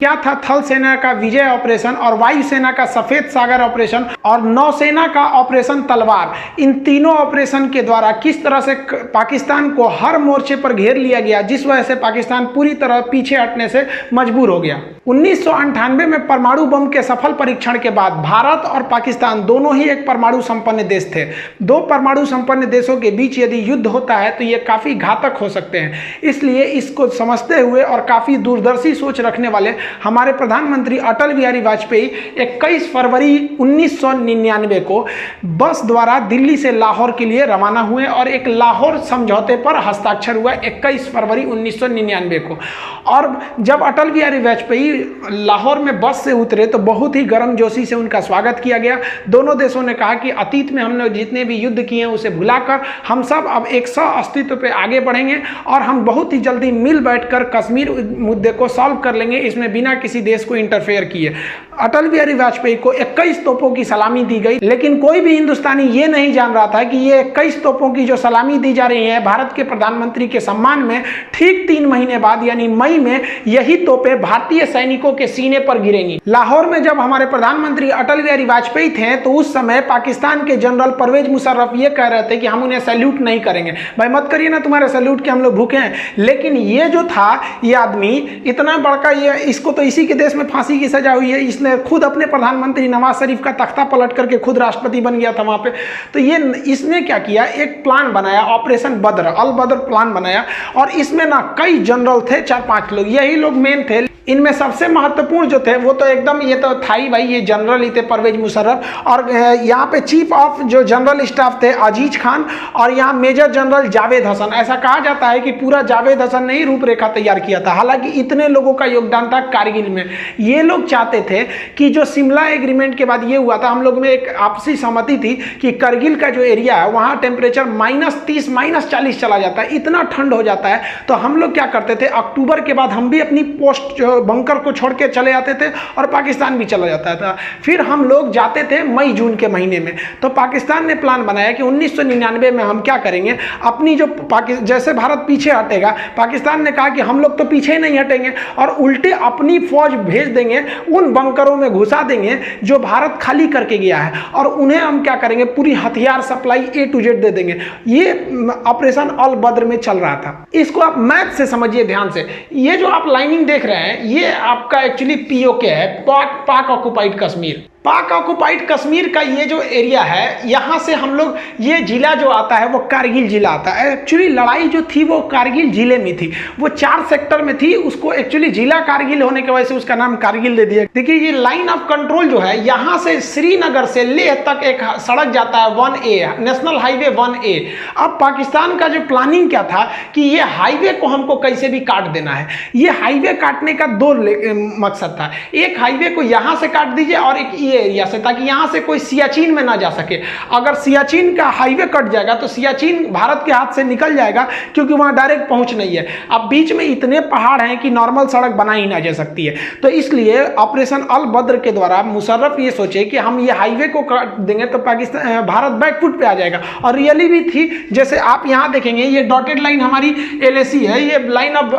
क्या था थल सेना का विजय ऑपरेशन और वायुसेना का सफेद सागर ऑपरेशन और नौसेना का ऑपरेशन तलवार। इन तीनों ऑपरेशन के द्वारा किस तरह से पाकिस्तान को हर मोर्चे पर घेर लिया गया, जिस वजह से पाकिस्तान पूरी तरह पीछे हटने से मजबूर हो गया। 1998 में परमाणु बम के सफल परीक्षण के बाद भारत और पाकिस्तान दोनों ही एक परमाणु संपन्न देश थे। दो परमाणु संपन्न देशों के बीच यदि युद्ध होता है तो ये काफी घातक हो सकते हैं। इसलिए इसको समझते हुए और काफी दूरदर्शी सोच रखने वाले हमारे प्रधानमंत्री अटल बिहारी वाजपेयी 21 फरवरी 1999 को बस द्वारा दिल्ली से लाहौर के लिए रवाना हुए और एक लाहौर समझौते पर हस्ताक्षर हुआ 21 फरवरी 1999 को। और जब अटल बिहारी वाजपेयी लाहौर में बस से उतरे तो बहुत ही गर्मजोशी से उनका स्वागत किया गया। दोनों देशों ने कहा कि अतीत में हमने जितने भी युद्ध किए हैं उसे भुलाकर हम सब अब एक सह अस्तित्व पे आगे बढ़ेंगे और हम बहुत ही जल्दी मिल बैठकर कश्मीर मुद्दे को सॉल्व कर लेंगे, इसमें बिना किसी देश को इंटरफेयर किए। अटल बिहारी वाजपेयी को 21 तोपों की सलामी दी गई, लेकिन कोई भी हिंदुस्तानी ये नहीं जान रहा था कि ये 21 तोपों की जो सलामी दी जा रही है भारत के प्रधानमंत्री के सम्मान में, ठीक 3 महीने बाद यानी मई में यही तोपें भारतीय सैनिकों के सीने पर गिरेंगी। लाहौर में जब हमारे प्रधानमंत्री अटल बिहारी वाजपेयी थे तो उस समय पाकिस्तान के जनरल परवेज मुशर्रफ ये कह रहे थे कि हम उन्हें सैल्यूट नहीं करेंगे। भाई मत करिए ना, तुम्हारे सैल्यूट के हम लोग भूखे हैं। लेकिन ये जो था, ये आदमी इतना बड़का, ये इसको तो इसी के देश में फांसी की सजा हुई है। इसने खुद अपने प्रधानमंत्री नवाज शरीफ का तख्ता पलट करके खुद राष्ट्रपति बन गया था वहां पे। तो ये इसने क्या किया, एक प्लान बनाया, ऑपरेशन बद्र, अल बद्र प्लान बनाया। और इसमें ना कई जनरल थे, 4-5 लोग, यही लोग मेन थे। इनमें सबसे महत्वपूर्ण जो थे वो तो एकदम ये तो था ही भाई, ये जनरल ही थे परवेज मुशर्रफ। और यहाँ पे चीफ ऑफ जो जनरल स्टाफ थे अजीज खान और यहाँ मेजर जनरल जावेद हसन। ऐसा कहा जाता है कि पूरा जावेद हसन ने ही रूपरेखा तैयार किया था। हालांकि इतने लोगों का योगदान था कारगिल में। ये लोग चाहते थे कि जो शिमला एग्रीमेंट के बाद ये हुआ था, हम लोग में एक आपसी सहमति थी कि करगिल का जो एरिया है वहाँ टेम्परेचर -30 -40 चला जाता है, इतना ठंड हो जाता है। तो हम लोग क्या करते थे, अक्टूबर के बाद हम भी अपनी पोस्ट बंकर को छोड़ के चले जाते थे और पाकिस्तान भी चला जाता था। फिर हम लोग जाते थे मई जून के महीने में। तो पाकिस्तान ने प्लान बनाया कि 1999 में हम क्या करेंगे, अपनी जो जैसे भारत पीछे हटेगा, पाकिस्तान ने कहा कि हम लोग तो पीछे नहीं हटेंगे और उल्टे अपनी फौज भेज देंगे, उन बंकरों में घुसा देंगे जो भारत खाली करके गया है, और उन्हें हम क्या करेंगे, पूरी हथियार सप्लाई A to Z दे देंगे। ये ऑपरेशन अल बद्र में चल रहा था। इसको आप मैथ से समझिए ध्यान से। ये जो आप लाइनिंग देख रहे हैं ये आपका एक्चुअली POK है, पाक ऑक्युपाइड कश्मीर। पाक ऑक्युपाइड कश्मीर का ये जो एरिया है, यहाँ से हम लोग, ये जिला जो आता है वो कारगिल जिला आता है। एक्चुअली लड़ाई जो थी वो कारगिल जिले में थी, वो 4 सेक्टर में थी। उसको एक्चुअली जिला कारगिल होने की वजह से उसका नाम कारगिल दे दिया। देखिए ये लाइन ऑफ कंट्रोल जो है, यहाँ से श्रीनगर से लेह तक एक सड़क जाता है 1A, नेशनल हाईवे 1A। अब पाकिस्तान का जो प्लानिंग क्या था कि ये हाईवे को हमको कैसे भी काट देना है। ये हाईवे काटने का 2 मकसद था। एक हाईवे को यहाँ से काट दीजिए और एक एरिया से, ताकि यहां से कोई सियाचिन में ना जा सके। अगर सियाचिन का हाईवे कट जाएगा तो सियाचिन भारत के हाथ से निकल जाएगा, क्योंकि वहां डायरेक्ट पहुंच नहीं है। अब बीच में इतने पहाड़ हैं कि नॉर्मल सड़क बनाई ना जा सकती है। तो इसलिए ऑपरेशन अल बद्र के द्वारा मुशर्रफ ये सोचे कि हम ये हाईवे को काट देंगे तो पाकिस्तान, भारत बैकफुट पे आ जाएगा। और रियली भी थी। जैसे आप यहां देखेंगे ये डॉटेड लाइन हमारी LAC है, ये लाइन ऑफ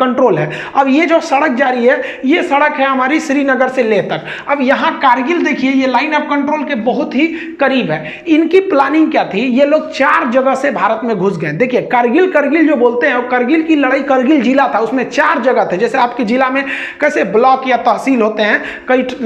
कंट्रोल है। अब ये जो सड़क जा रही है ये सड़क है हमारी श्रीनगर से लेह तक। अब यहाँ कारगिल देखिए ये लाइन ऑफ कंट्रोल के बहुत ही करीब है। इनकी प्लानिंग क्या थी, ये लोग 4 जगह से भारत में घुस गए। देखिए करगिल जो बोलते हैं, करगिल की लड़ाई, करगिल जिला था, उसमें 4 जगह थे। जैसे आपके जिला में कैसे ब्लॉक या तहसील होते हैं,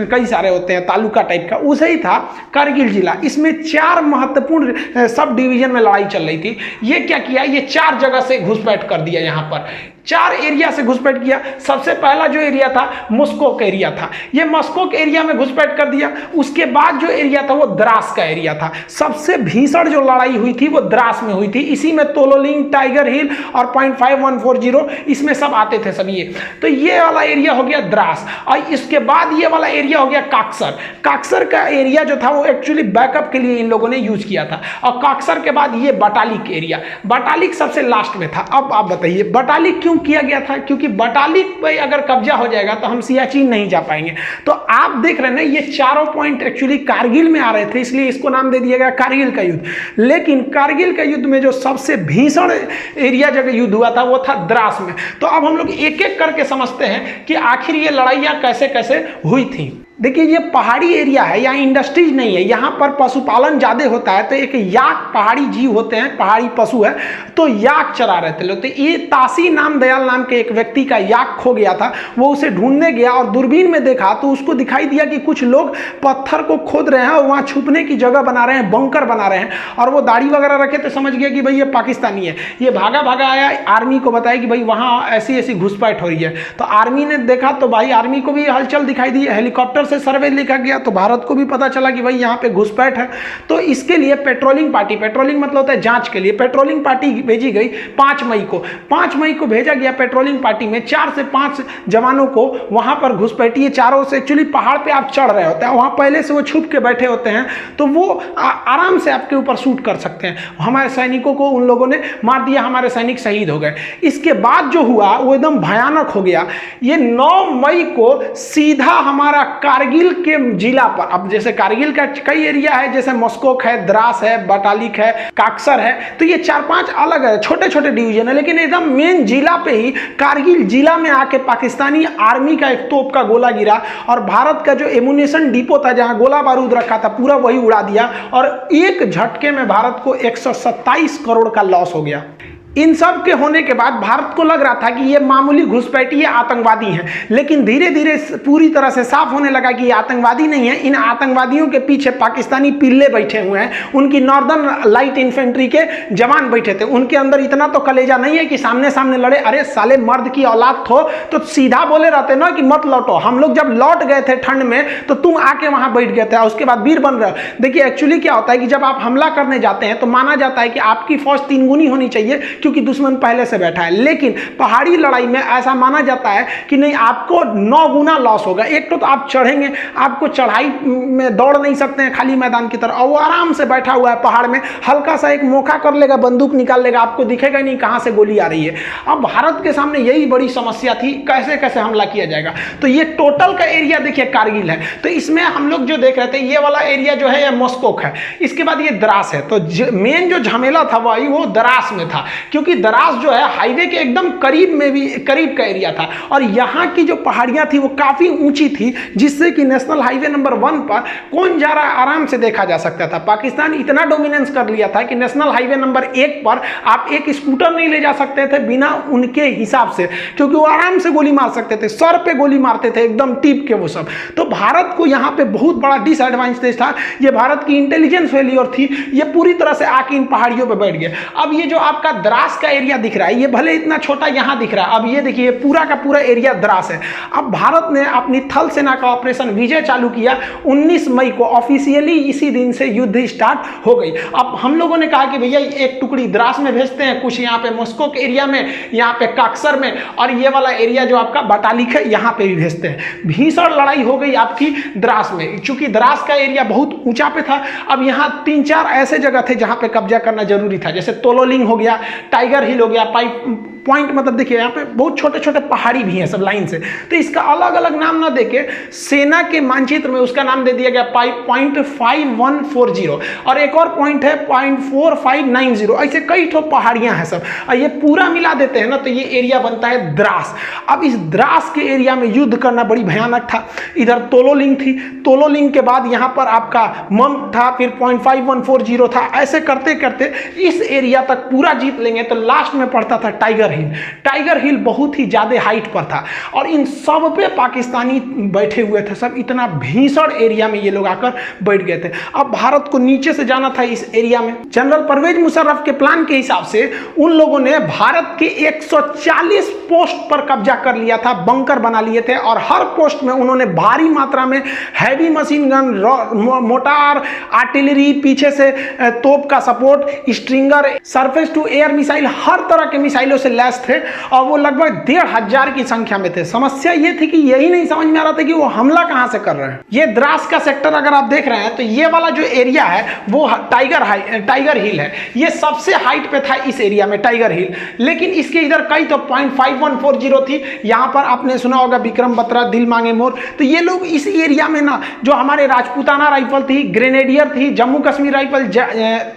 कई सारे होते हैं, तालुका टाइप का, उसे ही था करगिल जिला। इसमें 4 महत्वपूर्ण सब डिवीजन में लड़ाई चल रही थी। ये क्या किया, ये 4 जगह से घुसपैठ कर दिया। यहाँ पर 4 एरिया से घुसपैठ किया। सबसे पहला जो एरिया था मस्कोक एरिया था, ये मस्कोक एरिया में घुसपैठ कर दिया। उसके बाद जो एरिया था वो द्रास का एरिया था। सबसे भीषण जो लड़ाई हुई थी वो द्रास में हुई थी। इसी में तोलोलिंग, टाइगर हिल और .5140 इसमें सब आते थे सभी। तो ये वाला एरिया हो गया द्रास। और इसके बाद ये वाला एरिया हो गया काक्सर। काक्सर का एरिया जो था वो एक्चुअली बैकअप के लिए इन लोगों ने यूज किया था। और काक्सर के बाद ये बटालिक एरिया, बटालिक सबसे लास्ट में था। अब आप बताइए बटालिक क्यों क्यों किया गया था? क्योंकि बटाली पे अगर कब्जा हो जाएगा तो हम सियाचिन नहीं जा पाएंगे। तो आप देख रहे हैं ना, ये चारों पॉइंट एक्चुअली कारगिल में आ रहे थे, इसलिए इसको नाम दे दिया गया कारगिल का युद्ध। लेकिन कारगिल का युद्ध में जो सबसे भीषण एरिया जगह युद्ध हुआ था वो था द्रास में। तो अब हम लोग एक एक करके समझते हैं कि आखिर ये लड़ाइयाँ कैसे कैसे हुई थी। देखिए, ये पहाड़ी एरिया है, यहाँ इंडस्ट्रीज नहीं है, यहाँ पर पशुपालन ज़्यादा होता है। तो एक याक पहाड़ी जीव होते हैं, पहाड़ी पशु है, तो याक चरा रहे थे लोग। तो ये तासी नाम दयाल नाम के एक व्यक्ति का याक खो गया था। वो उसे ढूंढने गया और दूरबीन में देखा तो उसको दिखाई दिया कि कुछ लोग पत्थर को खोद रहे हैं और वहाँ छुपने की जगह बना रहे हैं, बंकर बना रहे हैं। और वो दाढ़ी वगैरह रखे तो समझ गया कि भाई ये पाकिस्तानी है। ये भागा भागा आया, आर्मी को बताया कि भाई वहाँ ऐसी ऐसी घुसपैठ हो रही है। तो आर्मी ने देखा तो भाई आर्मी को भी हलचल दिखाई दी, हेलीकॉप्टर से सर्वे लिखा गया तो भारत को भी पता चला कि भाई यहाँ पे घुसपैठ है। तो इसके लिए पेट्रोलिंग पार्टी, पेट्रोलिंग मतलब होता है जांच के लिए, पेट्रोलिंग पार्टी भेजी गई 5 मई को। 5 मई को भेजा गया पेट्रोलिंग पार्टी में 4 से 5 जवानों को वहां पर घुसपैठी। ये चारों से एक्चुअली पहाड़ पे आप चढ़ रहे होते हैं, वहां पहले से वो छुप के बैठे होते हैं, तो वो आराम से आपके ऊपर शूट कर सकते हैं। हमारे सैनिकों को उन लोगों ने मार दिया, हमारे सैनिक शहीद हो गए। इसके बाद जो हुआ वो एकदम भयानक हो गया। ये 9 मई को सीधा हमारा कारगिल के जिला पर, अब जैसे कारगिल का कई एरिया है, जैसे मस्कोक है, द्रास है, बटालिक है, काक्सर है, तो ये 4-5 अलग है, छोटे छोटे डिवीजन है, लेकिन एकदम मेन जिला पे ही कारगिल जिला में आके पाकिस्तानी आर्मी का एक तोप का गोला गिरा और भारत का जो एमुनेशन डिपो था जहां गोला बारूद रखा था पूरा वही उड़ा दिया और एक झटके में भारत को 127 करोड़ का लॉस हो गया। इन सब के होने के बाद भारत को लग रहा था कि ये मामूली घुसपैठी आतंकवादी हैं, लेकिन धीरे धीरे पूरी तरह से साफ होने लगा कि ये आतंकवादी नहीं है। इन आतंकवादियों के पीछे पाकिस्तानी पिल्ले बैठे हुए हैं, उनकी नॉर्दर्न लाइट इन्फेंट्री के जवान बैठे थे। उनके अंदर इतना तो कलेजा नहीं है कि सामने सामने लड़े। अरे साले, मर्द की औलाद थो तो सीधा बोले रहते ना कि मत लौटो। हम लोग जब लौट गए थे ठंड में तो तुम आके वहां बैठ गए थे, उसके बाद वीर बन रहे हो। देखिए एक्चुअली क्या होता है कि जब आप हमला करने जाते हैं तो माना जाता है कि आपकी फौज 3 गुनी होनी चाहिए क्योंकि दुश्मन पहले से बैठा है, लेकिन पहाड़ी लड़ाई में ऐसा माना जाता है कि नहीं, आपको 9 गुना लॉस होगा। एक तो आप चढ़ेंगे, आपको चढ़ाई में दौड़ नहीं सकते हैं खाली मैदान की तरह, और वो आराम से बैठा हुआ है पहाड़ में, हल्का सा एक मौका कर लेगा, बंदूक निकाल लेगा, आपको दिखेगा नहीं कहां से गोली आ रही है। अब भारत के सामने यही बड़ी समस्या थी, कैसे कैसे हमला किया जाएगा। तो ये टोटल का एरिया देखिए कारगिल है, तो इसमें हम लोग जो देख रहे थे ये वाला एरिया जो है ये मस्कोक है, इसके बाद ये द्रास है। तो मेन जो झमेला था वही वो द्रास में था, क्योंकि द्रास जो है हाईवे के एकदम करीब में भी करीब का एरिया था और यहाँ की जो पहाड़ियां थी वो काफी ऊंची थी, जिससे कि नेशनल हाईवे नंबर 1 पर कौन जा रहा है आराम से देखा जा सकता था। पाकिस्तान इतना डोमिनेंस कर लिया था कि नेशनल हाईवे नंबर 1 पर आप एक स्कूटर नहीं ले जा सकते थे बिना उनके हिसाब से, क्योंकि वो आराम से गोली मार सकते थे, सर पे गोली मारते थे एकदम टीप के वो सब। तो भारत को यहाँ पे बहुत बड़ा डिसएडवांटेज था। ये भारत की इंटेलिजेंस फेलियर थी, ये पूरी तरह से आके इन पहाड़ियों पे बैठ गए। अब ये जो आपका द्रास का एरिया दिख रहा है, ये भले इतना छोटा यहां दिख रहा है, अब ये देखिए पूरा का पूरा एरिया द्रास है। अब भारत ने अपनी थल सेना का ऑपरेशन विजय चालू किया 19 मई को, ऑफिशियली इसी दिन से युद्ध स्टार्ट हो गई। अब हम लोगों ने कहा कि भैया एक टुकड़ी द्रास में भेजते हैं, कुछ यहाँ पे मस्को के एरिया में, यहाँ पे काक्सर में, और ये वाला एरिया जो आपका बटालिक है यहाँ पे भी भेजते हैं। भीषण लड़ाई हो गई आपकी द्रास में, चूंकि द्रास का एरिया बहुत ऊंचा पे था। अब यहाँ 3-4 ऐसे जगह थे जहां पे कब्जा करना जरूरी था, जैसे तोलोलिंग हो गया, टाइगर हिल हो गया, पॉइंट मतलब देखिए यहाँ पे बहुत छोटे छोटे पहाड़ी भी हैं सब लाइन से, तो इसका अलग अलग नाम ना देके सेना के मानचित्र में उसका नाम दे दिया गया पॉइंट 5140, और एक और पॉइंट है पॉइंट 4590। ऐसे कई ठो पहाड़ियां हैं सब, और ये पूरा मिला देते हैं ना तो ये एरिया बनता है द्रास। अब इस द्रास के एरिया में युद्ध करना बड़ी भयानक था। इधर तोलोलिंग थी, तोलोलिंग के बाद यहाँ पर आपका मम था, फिर पॉइंट 5140 था। ऐसे करते करते इस एरिया तक पूरा जीत लेंगे तो लास्ट में पड़ता था टाइगर हिल। टाइगर हिल बहुत ही ज्यादा हाइट पर था और इन सब पे पाकिस्तानी बैठे हुए थे सब, इतना भीषण एरिया में ये लोग आकर बैठ गए थे। अब भारत को नीचे से जाना था इस एरिया में। जनरल परवेज मुशर्रफ के प्लान के हिसाब से उन लोगों ने भारत के 140 पोस्ट पर कब्जा कर लिया था, बंकर बना लिए थे, और हर पोस्ट में उन्होंने भारी मात्रा में heavy machine gun, mortar, artillery, पीछे से तोप का support, stinger, surface to air missile, हर तरह के मिसाइलों से कैश थे और वो लगभग 1500 की संख्या में थे। समस्या ये थी कि यही नहीं समझ में आ रहा था कि वो हमला कहां से कर रहे हैं। ये द्रास का सेक्टर अगर आप देख रहे हैं तो ये वाला जो एरिया है वो टाइगर हिल है। ये सबसे हाइट पे था इस एरिया में टाइगर हिल, लेकिन इसके इधर कई तो 0.5140 थी। यहां पर आपने सुना होगा विक्रम बत्रा, दिल मांगे मोर। तो ये लोग इस एरिया में ना जो हमारे राजपूताना राइफल थी, ग्रेनेडियर थी, जम्मू कश्मीर राइफल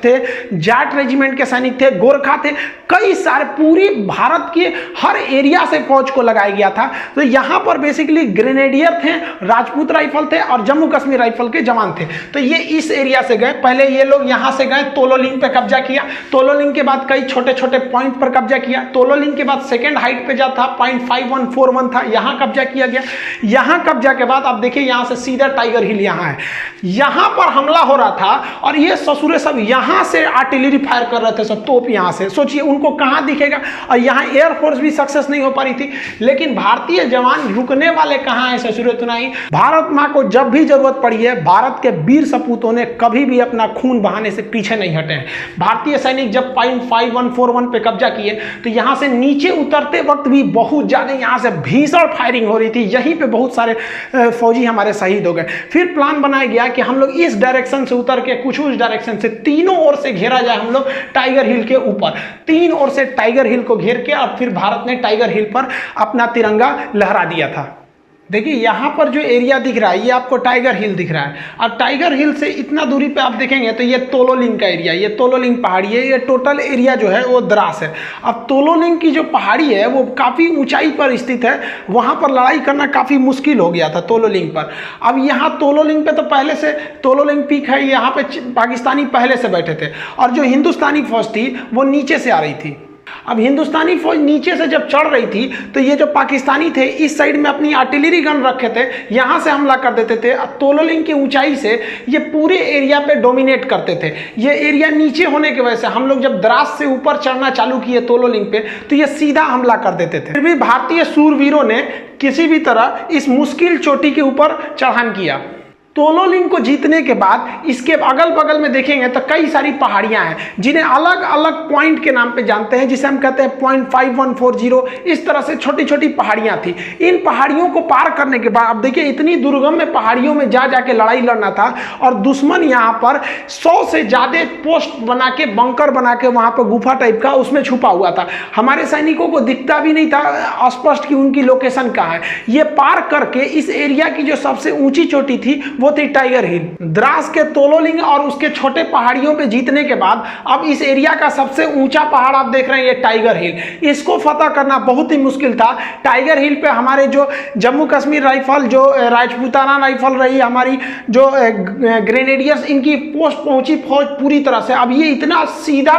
थे, जाट रेजिमेंट के सैनिक थे, गोरखा थे, कई सारे पूरी भारत के हर एरिया से फौज को लगाया गया था। तो यहां पर बेसिकली ग्रेनेडियर थे, राजपूत राइफल थे और जम्मू कश्मीर राइफल के जवान थे। तो ये इस एरिया से गए। पहले ये लोग यहां से गए, तोलोलिंग पे कब्जा किया। तोलोलिंग के बाद कई छोटे छोटे पॉइंट पर कब्जा किया। तोलोलिंग के बाद सेकेंड हाइट पे जा था 0.5141 था, यहां कब्जा किया गया। यहां कब्जा के बाद आप देखिए यहां से सीधा टाइगर हिल यहां है। यहां पर हमला हो रहा था और ये ससुरे सब यहां से आर्टिलरी फायर कर रहे थे, सब तोप यहां से। सोचिए उनको कहां दिखेगा। और यहां एयरफोर्स भी सक्सेस नहीं हो पा रही थी, लेकिन भारतीय जवान रुकने वाले कहां है ससुरे तुनाई। भारत मां को जब भी जरूरत पड़ी है, भारत के वीर सपूतों ने कभी भी अपना खून बहाने से पीछे नहीं हटे हैं। भारतीय सैनिक जब 0.5141 पे कब्जा किए तो यहां से नीचे उतरते वक्त भी बहुत ज्यादा यहां से भीषण फायरिंग हो रही थी। यहीं पे बहुत सारे फौजी हमारे शहीद हो गए। फिर प्लान बनाया गया कि हम लोग इस डायरेक्शन से उतर के कुछ उस डायरेक्शन से तीनों ओर से घेरा जाए हम लोग टाइगर हिल के ऊपर। तीन ओर से टाइगर हिल को घेर के और फिर भारत ने टाइगर हिल पर अपना तिरंगा लहरा दिया था। देखिए यहाँ पर जो एरिया दिख रहा है ये आपको टाइगर हिल दिख रहा है। और टाइगर हिल से इतना दूरी पे आप देखेंगे तो ये तोलोलिंग का एरिया, ये तोलोलिंग पहाड़ी है। ये टोटल एरिया जो है वो द्रास है। अब तोलोलिंग की जो पहाड़ी है वो काफ़ी ऊंचाई पर स्थित है, वहाँ पर लड़ाई करना काफ़ी मुश्किल हो गया था तोलोलिंग पर। अब यहाँ तोलोलिंग पे तो पहले से तोलोलिंग पीक है, यहाँ पे पाकिस्तानी पहले से बैठे थे और जो हिंदुस्तानी फौज थी वो नीचे से आ रही थी। अब हिंदुस्तानी फौज नीचे से जब चढ़ रही थी तो ये जो पाकिस्तानी थे इस साइड में अपनी आर्टिलरी गन रखे थे, यहां से हमला कर देते थे। तोलोलिंग की ऊंचाई से ये पूरे एरिया पे डोमिनेट करते थे। ये एरिया नीचे होने की वजह से हम लोग जब द्रास से ऊपर चढ़ना चालू किए तोलोलिंग पे तो ये सीधा हमला कर देते थे। फिर भी भारतीय सूरवीरों ने किसी भी तरह इस मुश्किल चोटी के ऊपर चढ़ान किया। तोलोलिंग को जीतने के बाद इसके अगल बगल में देखेंगे तो कई सारी पहाड़ियां हैं जिन्हें अलग अलग पॉइंट के नाम पे जानते हैं, जिसे हम कहते हैं 0.5140। इस तरह से छोटी छोटी पहाड़ियां थी। इन पहाड़ियों को पार करने के बाद अब देखिए इतनी दुर्गम में पहाड़ियों में जा जाके लड़ाई लड़ना था और दुश्मन यहाँ पर 100 से ज्यादा पोस्ट बना के, बंकर बना के वहां पर गुफा टाइप का उसमें छुपा हुआ था। हमारे सैनिकों को दिखता भी नहीं था स्पष्ट कि उनकी लोकेशन कहाँ है। ये पार करके इस एरिया की जो सबसे ऊंची चोटी थी वो थी टाइगर हिल। द्रास के तोलोलिंग और उसके छोटे पहाड़ियों पे जीतने के बाद अब इस एरिया का सबसे ऊंचा पहाड़ आप देख रहे हैं ये टाइगर हिल। इसको फतह करना बहुत ही मुश्किल था। टाइगर हिल पे हमारे जो जम्मू कश्मीर राइफल, जो राजपूताना राइफल रही, हमारी जो ग्रेनेडियर्स, इनकी पोस्ट पहुंची फौज पूरी तरह से। अब ये इतना सीधा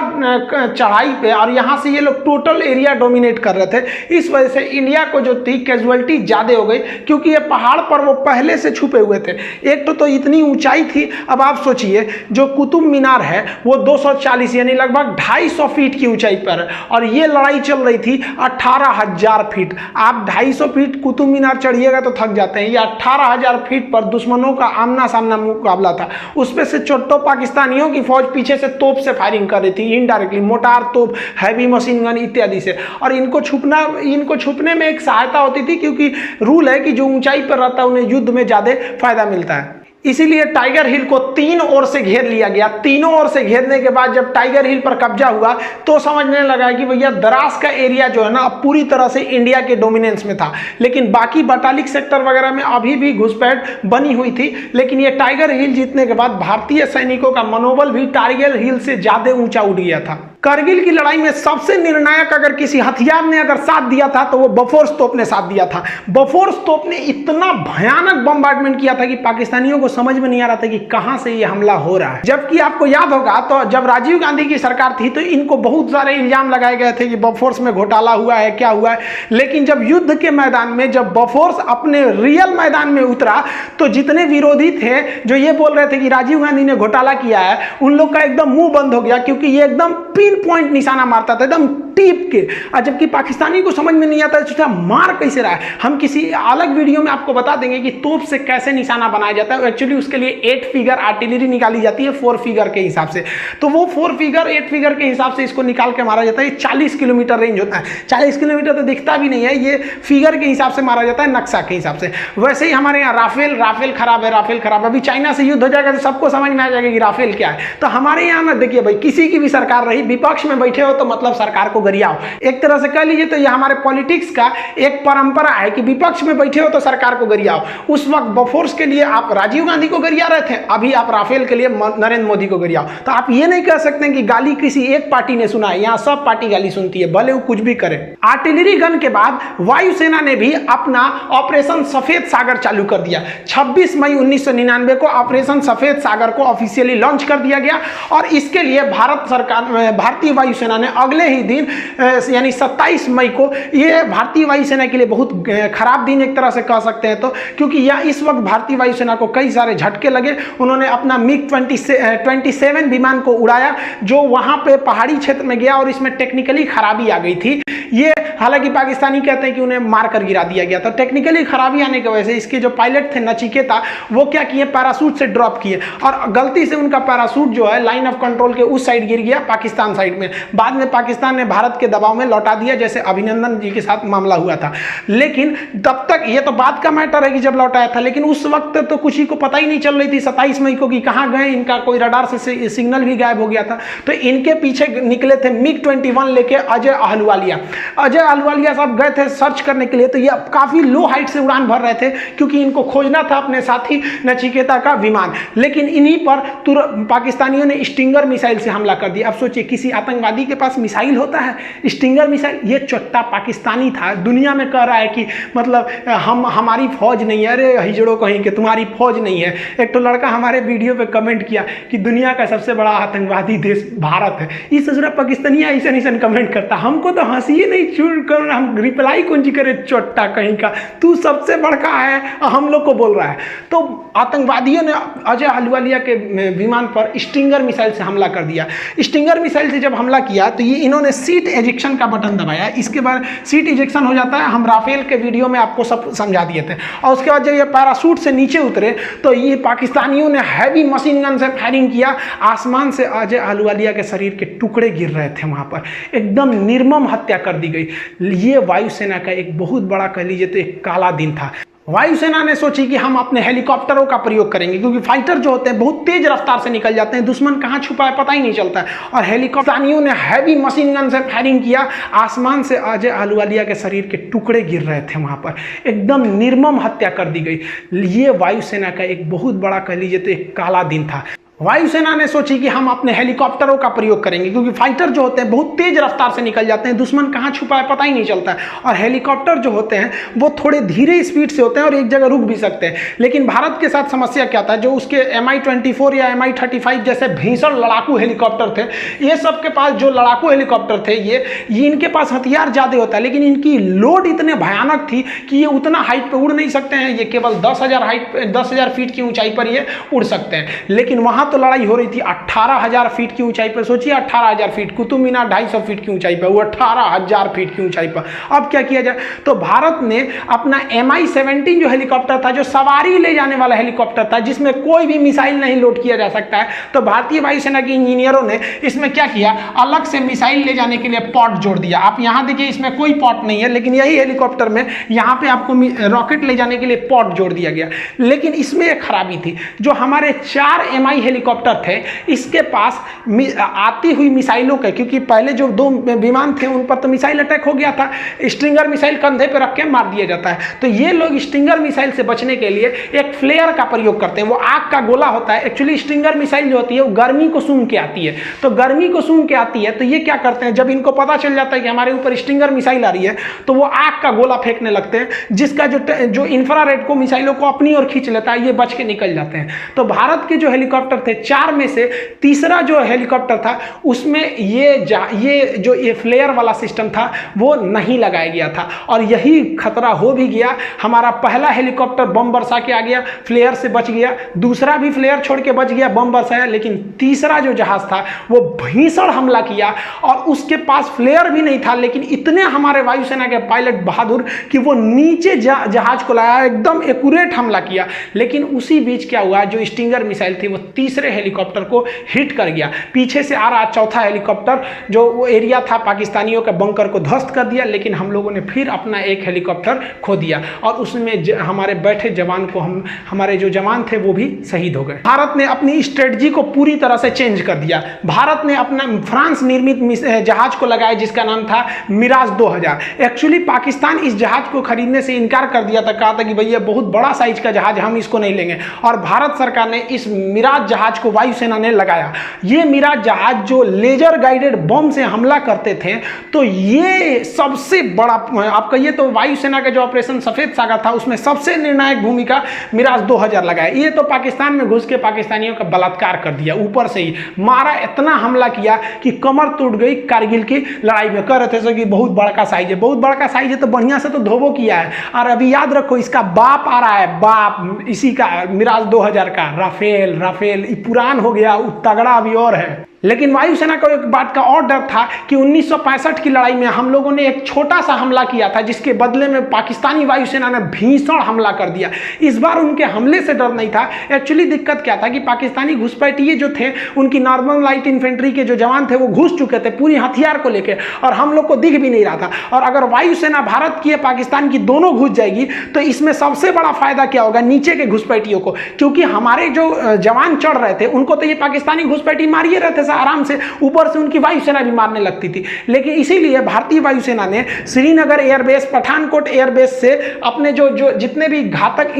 चढ़ाई पे और यहां से ये लोग टोटल एरिया डोमिनेट कर रहे थे। इस वजह से इंडिया को जो थी कैजुअलिटी ज्यादा हो गई, क्योंकि ये पहाड़ पर वो पहले से छुपे हुए थे। एक तो इतनी ऊंचाई थी। अब आप सोचिए जो कुतुब मीनार है वो 240 यानी लगभग 250 फीट की ऊंचाई पर है और ये लड़ाई चल रही थी 18,000 फीट। आप 250 फीट कुतुब मीनार चढ़िएगा तो थक जाते हैं। ये 18,000 फीट पर दुश्मनों का आमना सामना मुकाबला था। उसमें से चोट्टो पाकिस्तानियों की फौज पीछे से तोप से फायरिंग कर रही थी, इनडायरेक्टली मोटार तोप, हैवी मशीन गन इत्यादि से। और इनको छुपने में एक सहायता होती थी, क्योंकि रूल है कि जो ऊंचाई पर रहता है उन्हें युद्ध में ज्यादा फायदा मिलता है। इसीलिए टाइगर हिल को तीन ओर से घेर लिया गया। तीनों ओर से घेरने के बाद जब टाइगर हिल पर कब्जा हुआ तो समझने लगा कि भैया द्रास का एरिया जो है ना अब पूरी तरह से इंडिया के डोमिनेंस में था। लेकिन बाकी बटालिक सेक्टर वगैरह में अभी भी घुसपैठ बनी हुई थी। लेकिन ये टाइगर हिल जीतने के बाद भारतीय सैनिकों का मनोबल भी टाइगर हिल से ज्यादा ऊंचा उठ गया था। करगिल की लड़ाई में सबसे निर्णायक अगर किसी हथियार ने अगर साथ दिया था तो वो बफोर्स तोप ने साथ दिया था। बफोर्स तोप ने इतना भयानक बम्बार्डमेंट किया था कि पाकिस्तानियों को समझ में नहीं आ रहा था कि कहां से ये हमला हो रहा है। जबकि आपको याद होगा तो जब राजीव गांधी की सरकार थी तो इनको बहुत सारे इल्जाम लगाए गए थे कि बफोर्स में घोटाला हुआ है, क्या हुआ है। लेकिन जब युद्ध के मैदान में, जब बफोर्स अपने रियल मैदान में उतरा तो जितने विरोधी थे जो ये बोल रहे थे कि राजीव गांधी ने घोटाला किया है, उन लोग का एकदम मुंह बंद हो गया, क्योंकि ये एकदम पिन पॉइंट निशाना मारता था एकदम टीप के, और जबकि पाकिस्तानी को समझ में नहीं आता है मार कैसे रहा है। हम किसी अलग वीडियो में आपको बता देंगे कि तोप से कैसे निशाना बनाया जाता है। एक्चुअली उसके लिए 8 फिगर आर्टिलरी निकाली जाती है 4 फिगर के हिसाब से, तो वो 4 फिगर 8 फिगर के हिसाब से इसको निकाल के मारा जाता है। 40 किलोमीटर रेंज होता है, 40 किलोमीटर तो दिखता भी नहीं है, ये फिगर के हिसाब से मारा जाता है, नक्शा के हिसाब से। वैसे ही हमारे यहाँ राफेल खराब है, राफेल खराब है। अभी चाइना से युद्ध हो जाएगा तो सबको समझ में आ जाएगा कि राफेल क्या है। तो हमारे यहाँ ना देखिए भाई, किसी की भी सरकार रही, विपक्ष में बैठे हो तो मतलब सरकार को गरियाओ, एक तरह से कह लीजिए। तो ये हमारे पॉलिटिक्स का एक परंपरा है कि विपक्ष में बैठे हो तो सरकार को गरियाओ। उस वक्त बोफोर्स के लिए आप राजीव गांधी को गरिया रहे थे, अभी आप राफेल के लिए नरेंद्र मोदी को गरियाओ। तो आप ये नहीं कह सकते कि गाली किसी एक पार्टी ने सुना है, यहाँ सब पार्टी गाली सुनती है, भले वो कुछ भी करे। आर्टिलरी गन के बाद वायुसेना ने भी अपना ऑपरेशन सफेद सागर चालू कर दिया। 26 मई 1999 को ऑपरेशन सफेद सागर को ऑफिशियली लॉन्च कर दिया गया, और इसके लिए भारतीय वायुसेना ने अगले ही दिन यानी 27 मई को, ये भारतीय वायुसेना के लिए बहुत खराब दिन एक तरह से कह सकते हैं, तो क्योंकि यह इस वक्त भारतीय वायुसेना को कई सारे झटके लगे। उन्होंने अपना मिग 27 विमान को उड़ाया, जो वहां पे पहाड़ी क्षेत्र में गया और इसमें टेक्निकली खराबी आ गई थी। ये हालांकि पाकिस्तानी कहते हैं कि उन्हें मारकर गिरा दिया गया, तो टेक्निकली खराबी आने की वजह से इसके जो पायलट थे नचिकेता, वो क्या किए, पैराशूट से ड्रॉप किए, और गलती से उनका पैराशूट जो है लाइन ऑफ कंट्रोल के उस साइड गिर गया, पाकिस्तान साइड में। बाद में पाकिस्तान ने भारत के दबाव में लौटा दिया, जैसे अभिनंदन जी के साथ मामला हुआ था। लेकिन तब तक, ये तो बात का मैटर है कि जब लौटाया था, लेकिन उस वक्त तो कुछ ही को पता ही नहीं चल रही थी 27 मई को कि कहाँ गए, इनका कोई रडार से सिग्नल भी गायब हो गया था। तो इनके पीछे निकले थे मिग 21 लेके अजय अहलुवालिया। अजय अहलुवालिया साहब गए थे सर्च करने के लिए, तो ये काफी लो हाइट से उड़ान भर रहे थे, क्योंकि इनको खोजना था अपने साथी नचिकेता का विमान। लेकिन इन्हीं पर पाकिस्तानियों ने स्टिंगर मिसाइल से हमला कर दिया। अब सोचिए, किसी आतंकवादी के पास मिसाइल होता है, स्टिंगर मिसाइल। ये चोट्टा पाकिस्तानी था, दुनिया में कह रहा है कि मतलब हमारी फौज नहीं है। अरे हिजड़ों कहीं के, तुम्हारी फौज नहीं है। एक तो लड़का हमारे वीडियो पे कमेंट किया कि दुनिया का सबसे बड़ा आतंकवादी देश भारत है। इस ससुरा पाकिस्तानी ऐसा कमेंट करता, हमको तो हंसी ही नहीं छूट कर, हम रिप्लाई कौन सी करे, चोट्टा कहीं का, तू सबसे बड़का है, हम लोग को बोल रहा है। तो आतंकवादियों ने अजय अहलुवालिया के विमान पर स्टिंगर मिसाइल से हमला कर दिया। स्टिंगर मिसाइल से जब हमला किया तो ये इन्होंने सीट एजेक्शन का बटन दबाया। इसके बाद सीट इजेक्शन हो जाता है, हम राफेल के वीडियो में आपको सब समझा दिए थे। और उसके बाद जब ये पैराशूट से नीचे उतरे तो ये पाकिस्तानियों ने हैवी मशीन गन से फायरिंग किया। आसमान से अजय अहलुवालिया के शरीर के टुकड़े गिर रहे थे, वहां पर एकदम निर्मम हत्या कर दी गई। ये वायुसेना का एक बहुत बड़ा, कह लीजिए तो एक काला दिन था। वायुसेना ने सोची कि हम अपने हेलीकॉप्टरों का प्रयोग करेंगे, क्योंकि फाइटर जो होते हैं बहुत तेज रफ्तार से निकल जाते हैं, दुश्मन कहाँ छुपा है पता ही नहीं चलता है। और हेलीकॉप्टरों ने हैवी मशीन गन से फायरिंग किया। आसमान से अजय अहलुवालिया के शरीर के टुकड़े गिर रहे थे, वहां पर एकदम निर्मम हत्या कर दी गई। ये वायुसेना का एक बहुत बड़ा, कह लीजिए तो एक काला दिन था। वायुसेना ने सोची कि हम अपने हेलीकॉप्टरों का प्रयोग करेंगे, क्योंकि फाइटर जो होते हैं बहुत तेज रफ्तार से निकल जाते हैं, दुश्मन कहाँ छुपा है पता ही नहीं चलता है। और हेलीकॉप्टर जो होते हैं वो थोड़े धीरे स्पीड से होते हैं और एक जगह रुक भी सकते हैं। लेकिन भारत के साथ समस्या क्या था, जो उसके MI-24 या MI-35 जैसे भीषण लड़ाकू हेलीकॉप्टर थे, ये सबके पास जो लड़ाकू हेलीकॉप्टर थे, ये इनके पास हथियार ज़्यादा होता है, लेकिन इनकी लोड इतने भयानक थी कि ये उतना हाइट पर उड़ नहीं सकते हैं। ये केवल 10,000 फीट की ऊंचाई पर ये उड़ सकते हैं। लेकिन वहाँ तो लड़ाई हो रही थी 18,000 फीट की ऊंचाई पर। सोचिए 18,000 फीट, कुतुब मीनार 250 फीट की ऊंचाई पर, वो 18,000 फीट की ऊंचाई पर। अब क्या किया जाए, तो भारत ने अपना MI-17 जो हेलीकॉप्टर था, जो सवारी ले जाने वाला हेलीकॉप्टर था, जिसमें कोई भी मिसाइल नहीं लोड किया जा सकता है, तो भारतीय वायुसेना के इंजीनियरों ने इसमें क्या किया, अलग से मिसाइल ले जाने के लिए पॉट जोड़ दिया। आप यहाँ देखिए, इसमें कोई पॉट नहीं है, लेकिन यही हेलीकॉप्टर में यहाँ पे आपको रॉकेट ले जाने के लिए पॉट जोड़ दिया गया। लेकिन इसमें एक खराबी थी, जो हमारे 4 MI हेलीकॉप्टर थे, इसके पास आती हुई मिसाइलों के, क्योंकि पहले जो 2 विमान थे उन पर तो मिसाइल अटैक हो गया था, स्ट्रिंगर मिसाइल कंधे पे रख के मार दिया जाता है। तो ये लोग स्ट्रिंगर मिसाइल से बचने के लिए एक फ्लेयर का प्रयोग करते हैं। वो आग का गोला होता है। एक्चुअली स्ट्रिंगर मिसाइल जो होती है वो गर्मी को सूंघ के आती है, तो गर्मी को सूंघ के आती है, तो ये क्या करते हैं, जब इनको पता चल जाता है कि हमारे ऊपर स्ट्रिंगर मिसाइल आ रही है, तो वो आग का गोला फेंकने लगते हैं, जिसका जो इंफ्रारेड को मिसाइलों को अपनी ओर खींच लेता है, ये बच के निकल जाते हैं। तो भारत के जो हेलीकॉप्टर हेलीकॉप्टर थे, 4 में से तीसरा जो हेलीकॉप्टर था उसमें ये फ्लेयर वाला सिस्टम था वो नहीं लगाया गया था, और यही खतरा हो भी गया। हमारा पहला हेलीकॉप्टर बम बरसा के आ गया, फ्लेयर से बच गया, दूसरा भी फ्लेयर छोड़ के बच गया, बम बरसाया, लेकिन तीसरा जो जहाज था वो भीषण हमला किया और उसके पास फ्लेयर भी नहीं था, लेकिन इतने हमारे वायुसेना के पायलट बहादुर कि वो नीचे जहाज को लाया, एकदम एक्यूरेट हमला किया। लेकिन उसी बीच क्या हुआ, जो स्टिंगर मिसाइल थी वो तीसरे हेलीकॉप्टर को हिट कर गया। पीछे से आ रहा चौथा हेलीकॉप्टर जो वो एरिया था पाकिस्तानियों के बंकर को ध्वस्त कर दिया, लेकिन हम लोगों ने फिर अपना एक हेलीकॉप्टर खो दिया और उसमें हमारे बैठे जवान को हमारे जो जवान थे वो भी शहीद हो गए। भारत ने अपनी स्ट्रेटजी को पूरी तरह से चेंज कर दिया। भारत ने अपना फ्रांस निर्मित जहाज को लगाया जिसका नाम था मिराज 2000। एक्चुअली पाकिस्तान इस जहाज को खरीदने से इनकार कर दिया था, कहा था कि भैया बहुत बड़ा साइज का जहाज, हम इसको नहीं लेंगे, और भारत सरकार ने इस मिराज जहाज को वायुसेना ने लगाया। ये मिराज जहाज जो लेजर गाइडेड बम से हमला करते थे, तो ये सबसे बड़ा, आप कहिए तो वायुसेना का जो ऑपरेशन सफेद सागर था उसमें सबसे निर्णायक भूमिका मिराज 2000 लगाया। ये तो पाकिस्तान में घुस के पाकिस्तानियों का बलात्कार कर दिया, ऊपर से ही मारा, इतना हमला किया कि कमर टूट गई कारगिल की लड़ाई में। कह रहे थे कि बहुत बड़ा साइज है, बहुत बड़ा साइज है तो बढ़िया से तो धोबो किया है। और अभी याद रखो इसका बाप आ रहा है, बाप इसी का मिराज 2000 का राफेल पुरान हो गया, तगड़ा अभी और है। लेकिन वायुसेना को एक बात का और डर था कि 1965 की लड़ाई में हम लोगों ने एक छोटा सा हमला किया था जिसके बदले में पाकिस्तानी वायुसेना ने भीषण हमला कर दिया। इस बार उनके हमले से डर नहीं था। एक्चुअली दिक्कत क्या था कि पाकिस्तानी घुसपैठिए जो थे, उनकी नॉर्मल लाइट इन्फेंट्री के जो जवान थे वो घुस चुके थे पूरी हथियार को लेकर, और हम लोग को दिख भी नहीं रहा था। और अगर वायुसेना भारत की पाकिस्तान की दोनों घुस जाएगी तो इसमें सबसे बड़ा फायदा क्या होगा, नीचे के घुसपैठियों को, क्योंकि हमारे जो जवान चढ़ रहे थे उनको तो ये पाकिस्तानी घुसपैठी मारिए रहे थे आराम से, ऊपर से उनकी वायुसेना भी मारने लगती थी। लेकिन इसीलिए भारतीय वायुसेना ने श्रीनगर एयरबेस, पठानकोट एयरबेस से अपने जो जितने भी घातक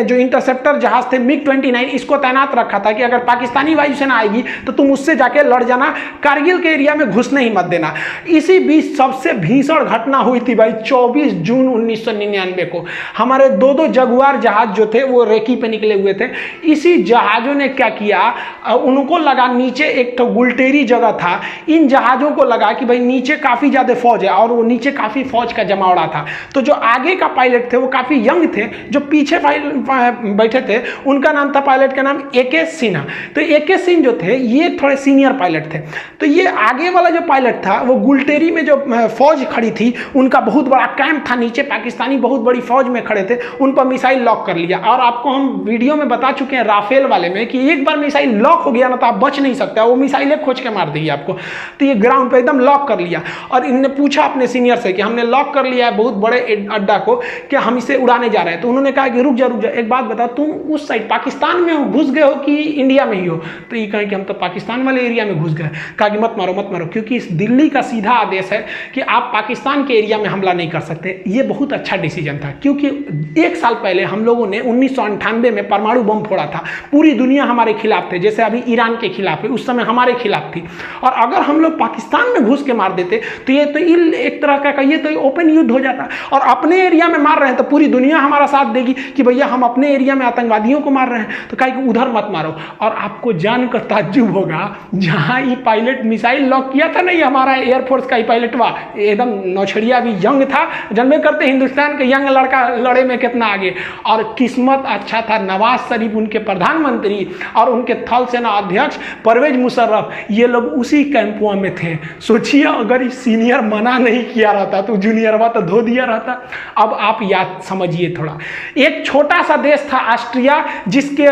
जो इंटरसेप्टर जहाज थे MiG-29 इसको तैनात रखा था कि अगर पाकिस्तानी वायुसेना आएगी तो तुम उससे जाके लड़ जाना, कारगिल के एरिया में घुसने ही मत देना। इसी बीच सबसे भीषण घटना हुई थी भाई 24 जून 1999 को। हमारे दो जगुआर जहाज जो थे वो रेकी पे निकले हुए थे। इसी जहाजों ने क्या किया, उनको लगा नीचे एक तो गुलटेरी जगह था, इन जहाजों को लगा कि भाई नीचे काफी ज्यादा फौज है, और वो नीचे काफी फौज का जमावड़ा था। तो जो आगे का पायलट थे वो काफी यंग थे, जो पीछे बैठे थे उनका नाम था, पायलट का नाम AK सिन्हा। तो AK सिंह जो थे ये थोड़े सीनियर पायलट थे। तो ये आगे वाला जो पायलट था वो गुलटेरी में जो फौज खड़ी थी उनका बहुत बड़ा कैंप था, नीचे पाकिस्तानी बहुत बड़ी फौज में खड़े थे, उन पर मिसाइल लॉक कर लिया। और आपको हम वीडियो में बता चुके हैं राफेल वाले में कि एक बार मिसाइल लॉक हो गया ना तो आप बच नहीं सकते, वो मिसाइलें खोज के मार देगी आपको। तो ये ग्राउंड पे एकदम लॉक कर लिया, और इनने पूछा अपने सीनियर से कि हमने लॉक कर लिया है बहुत बड़े अड्डा को, कि हम इसे उड़ाने जा रहे हैं। तो उन्होंने कहा कि रुक जा एक बात बता, तुम उस साइड पाकिस्तान में हो, घुस गए हो कि इंडिया में ही हो? तो ये कहें कि हम तो पाकिस्तान वाले एरिया में घुस गए। कहा कि मत मारो, क्योंकि इस दिल्ली का सीधा आदेश है कि आप पाकिस्तान के एरिया में हमला नहीं कर सकते। ये बहुत अच्छा डिसीजन था, क्योंकि 1 साल पहले हम लोगों ने 1998 में परमाणु बम फोड़ा था, पूरी दुनिया हमारे खिलाफ थे, जैसे अभी ईरान के खिलाफ है, उस समय हमारे खिलाफ थी। और अगर हम लोग पाकिस्तान में घुस के मार देते तो ये तो एक तरह का कहिए तो ओपन युद्ध हो जाता। और अपने एरिया में मार रहे हैं तो पूरी दुनिया हमारा साथ देगी कि भैया हम अपने एरिया में आतंकवादियों को मार रहे हैं, तो कहे कि उधर मत मारो। और आपको जानकर ताज्जुब होगा, जहां ये पायलट मिसाइल लॉक किया था ना, ये हमारा एयरफोर्स का ही पायलट हुआ, एकदम नौछड़िया भी यंग था, जन्मे करते हिंदुस्तान के यंग लड़का लड़े में कितना आगे। और किस्मत अच्छा था, नवाज शरीफ उनके प्रधानमंत्री और उनके थल सेना अध्यक्ष परवेज मुशर्रफ, ये लोग उसी कैंपुआ में थे। सोचिए अगर सीनियर मना नहीं किया रहता तो जूनियरवा तो धो दिया रहता। अब आप याद समझिए थोड़ा, एक छोटा सा देश था ऑस्ट्रिया, जिसके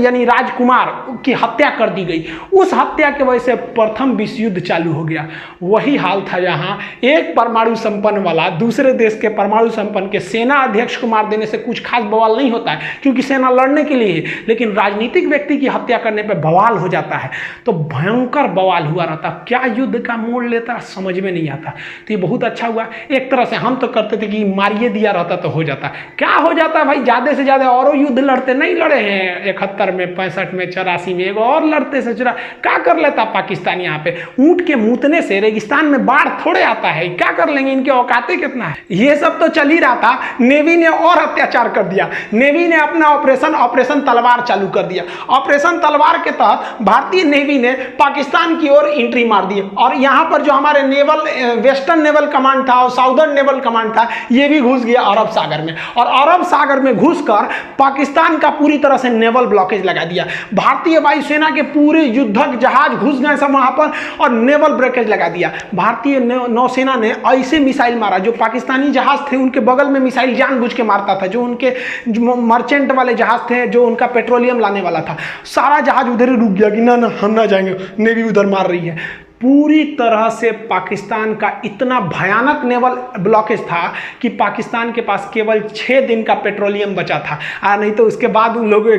यानी राजकुमार की हत्या कर दी गई। उस हत्या की वजह से प्रथम विश्व युद्ध चालू हो गया। वही हाल था यहाँ, एक परमाणु संपन्न वाला दूसरे देश के परमाणु संपन्न के सेना अध्यक्ष को मार देने से कुछ खास बवाल नहीं होता है, क्योंकि सेना लड़ने के लिए, लेकिन राजनीतिक व्यक्ति की हत्या करने पर बवाल हो जाता है। तो भयंकर बवाल हुआ रहता, क्या युद्ध का मोड़ लेता समझ में नहीं आता। तो ये बहुत अच्छा हुआ। एक तरह से हम तो करते थे कि मारिए दिया रहता तो हो जाता, क्या हो जाता भाई, ज़्यादा से ज़्यादा और युद्ध लड़ते, नहीं लड़े हैं 71 में, 65 में, 84 में, एगो और लड़ते से चुरा, क्या कर लेता पाकिस्तान। यहाँ पे ऊँट के मूतने से रेगिस्तान में बाढ़ थोड़े आता है, क्या कर लेंगे, इनके औकाते कितना है। ये सब तो चल ही रहा था, नेवी ने और अत्याचार कर दिया। नेवी ने अपना ऑपरेशन तलवार चालू कर दिया। ऑपरेशन तलवार के तहत भारतीय नेवी ने पाकिस्तान की ओर एंट्री मार दी और यहाँ पर जो हमारे वेस्टर्न नेवल कमांड था और साउदर्न नेवल कमांड था, ये भी घुस गया अरब सागर में, और अरब सागर में घुसकर पाकिस्तान का पूरी तरह से नेवल ब्लॉकेज लगा दिया। भारतीय वायुसेना के पूरे युद्धक जहाज घुस गए सब वहां पर और नेवल ब्लॉकेज लगा दिया। भारतीय नौसेना ने ऐसे मिसाइल मारा, जो पाकिस्तानी जहाज थे उनके बगल में मिसाइल जानबूझ के मारता था, जो उनके मर्चेंट वाले जहाज थे, जो उनका पेट्रोलियम लाने वाला था, सारा जहाज उधर ही रुक गया कि ना हम ना जाएंगे, नेवी उधर मार रही है। पूरी तरह से पाकिस्तान का इतना भयानक नेवल ब्लॉकेज था कि पाकिस्तान के पास केवल 6 दिन का पेट्रोलियम बचा था, नहीं तो उसके बाद उन लोग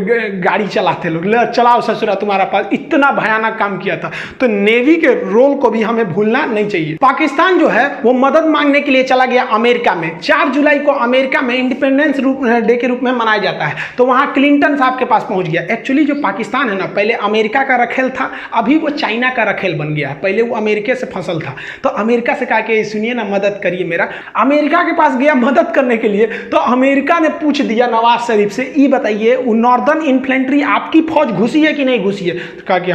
गाड़ी चलाते, लोग चलाओ ससुरा तुम्हारा पास, इतना भयानक काम किया था। तो नेवी के रोल को भी हमें भूलना नहीं चाहिए। पाकिस्तान जो है वो मदद मांगने के लिए चला गया अमेरिका में। 4 जुलाई को अमेरिका में इंडिपेंडेंस डे के रूप में मनाया जाता है, तो वहाँ क्लिंटन साहब के पास पहुँच गया। एक्चुअली जो पाकिस्तान है ना, पहले अमेरिका का रखेल था, अभी वो चाइना का रखेल बन गया है। पहले वो अमेरिका से फसल था, तो अमेरिका से कहा कि सुनिए ना, मदद करिए मेरा। अमेरिका के पास गया मदद करने के लिए, तो अमेरिका ने पूछ दिया नवाज शरीफ से, ये बताइए वो नॉर्दर्न इन्फ्लेंट्री आपकी फौज घुसी है कि नहीं घुसी है। तो कहा कि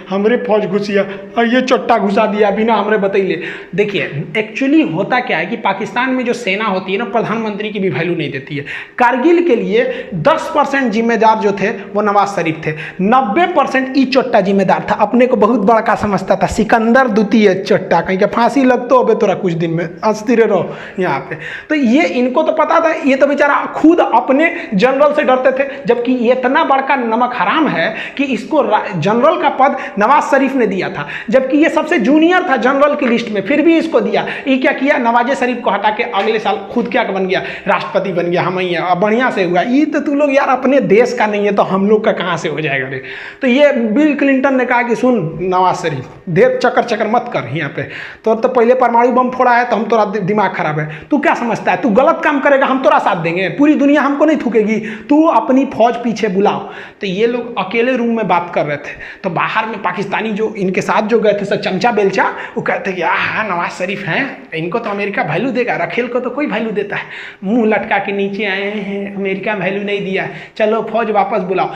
हमरे फौज घुसी है, और ये चट्टा घुसा दिया बिना हमरे बतैले। देखिए एक्चुअली होता क्या है कि पाकिस्तान में जो सेना होती है ना, प्रधानमंत्री की भी वैल्यू नहीं देती है। कारगिल के लिए 10% जिम्मेदार जो थे वो नवाज शरीफ थे, 90% ई चोट्टा जिम्मेदार था, अपने को बहुत बड़ा समझता था, सिकंदर द्वितीय चट्टा, कहीं का फांसी लगतो हो तोरा कुछ दिन में, अस्थिर रहो यहाँ पे। तो ये इनको तो पता था, ये तो बेचारा खुद अपने जनरल से डरते थे, जबकि ये इतना बड़का नमक हराम है कि इसको जनरल का पद नवाज शरीफ ने दिया था, जबकि ये सबसे जूनियर था जनरल की लिस्ट में, फिर भी इसको दिया। ये क्या किया, नवाज शरीफ को हटा के अगले साल खुद क्या बन गया, राष्ट्रपति बन गया। हम ही बढ़िया से हुआ, ये तो तू लोग यार अपने देश का नहीं है तो हम लोग का कहाँ से हो जाएगा रे। तो ये बिल क्लिंटन ने कहा कि सुन नवाज शरीफ, ढेर चक्कर मत कर यहाँ पे, तो पहले परमाणु बम फोड़ा है तो हम तोरा दिमाग खराब है, तू क्या समझता है, तू गलत काम करेगा हम तोरा साथ देंगे, पूरी दुनिया हमको नहीं थूकेगी, तू अपनी फौज पीछे बुलाओ। तो ये लोग अकेले रूम में बात कर रहे थे, तो बाहर में पाकिस्तानी जो इनके साथ जो गए थे सब चमचा बेलचा, वो कहते कि हाँ नवाज शरीफ हैं, इनको तो अमेरिका वैल्यू देगा, रखेल को तो कोई वैल्यू देता है, मुंह लटका के नीचे आए हैं, अमेरिका वैल्यू नहीं दिया, चलो फौज वापस बुलाओ।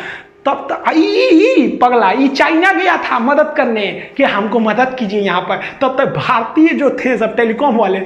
तब तक पगला ये चाइना गया था मदद करने कि हमको मदद कीजिए यहाँ पर, तब तक भारतीय जो थे सब टेलीकॉम वाले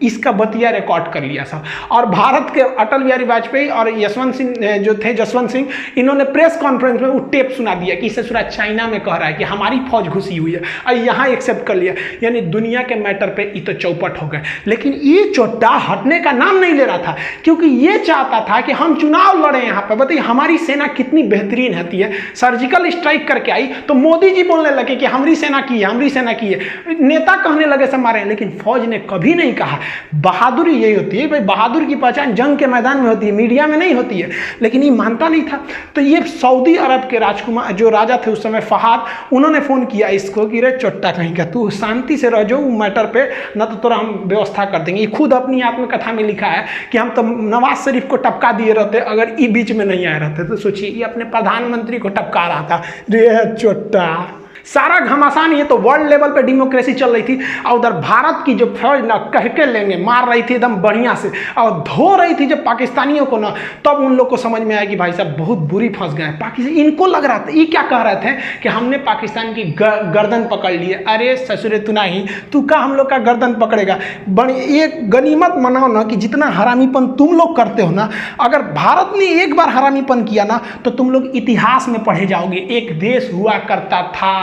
इसका बतिया रिकॉर्ड कर लिया सब। और भारत के अटल बिहारी वाजपेयी और जसवंत सिंह इन्होंने प्रेस कॉन्फ्रेंस में वो टेप सुना दिया कि ससुरा चाइना में कह रहा है कि हमारी फौज घुसी हुई है, और यहाँ एक्सेप्ट कर लिया। यानी दुनिया के मैटर पे ये तो चौपट हो गए। लेकिन ये चोट्टा हटने का नाम नहीं ले रहा था, क्योंकि ये चाहता था कि हम चुनाव लड़े यहाँ पर। बताइए हमारी सेना कितनी बेहतरीन होती है, सर्जिकल स्ट्राइक करके आई तो मोदी जी बोलने लगे कि हमारी सेना की है, हमारी सेना की है, नेता कहने लगे सब मारे। लेकिन फौज ने कभी नहीं कहा। बहादुरी यही होती है भाई, बहादुर की पहचान जंग के मैदान में होती है, मीडिया में नहीं होती है। लेकिन ये मानता नहीं था। तो ये सऊदी अरब के राजकुमार जो राजा थे उस समय फहाद, उन्होंने फोन किया इसको कि रे चोट्टा कहीं का, तू शांति से रह जाओ मैटर पे, ना तो तोरा हम व्यवस्था कर देंगे। ये खुद अपनी आत्मकथा में लिखा है कि हम तो नवाज शरीफ को टपका दिए रहते अगर ये बीच में नहीं आए रहते। तो सोचिए ये अपने प्रधानमंत्री को टपका रहा था, रे चोट्टा। सारा घमासान, ये तो वर्ल्ड लेवल पे डेमोक्रेसी चल रही थी, और उधर भारत की जो फौज ना कह के लेंगे मार रही थी एकदम बढ़िया से, और धो रही थी जब पाकिस्तानियों को ना, तब उन लोग को समझ में आया कि भाई साहब बहुत बुरी फंस गए हैं पाकिस्तान। इनको लग रहा था, ये क्या कह रहे थे कि हमने पाकिस्तान की गर्दन पकड़ ली है। अरे ससुरे तू नहीं, तू का हम लोग का गर्दन पकड़ेगा। एक गनीमत मनाओ ना कि जितना हरामीपन तुम लोग करते हो ना, अगर भारत ने एक बार हरामीपन किया ना तो तुम लोग इतिहास में पढ़े जाओगे। एक देश हुआ करता था,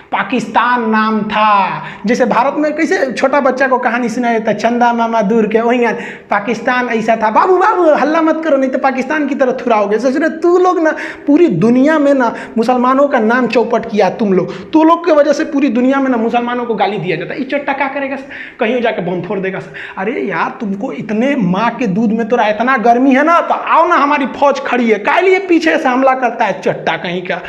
पाकिस्तान नाम था। जैसे भारत में कैसे छोटा बच्चा को कहानी सुनाया जाता है, चंदा मामा दूर के, वही पाकिस्तान ऐसा था, बाबू बाबू हल्ला मत करो नहीं तो पाकिस्तान की तरफ थुराओगे। सोच तू लोग ना पूरी दुनिया में ना मुसलमानों का नाम चौपट किया तुम लोग के वजह से पूरी दुनिया में ना मुसलमानों को गाली दिया जाता है। ये चट्टा क्या करेगा, कहीं जाके बम फोड़ देगा। अरे यार तुमको इतने माँ के दूध में तो इतना गर्मी है ना, तो आओ ना हमारी फौज खड़ी है, काहे लिए पीछे से हमला करता है चट्टा कहीं का।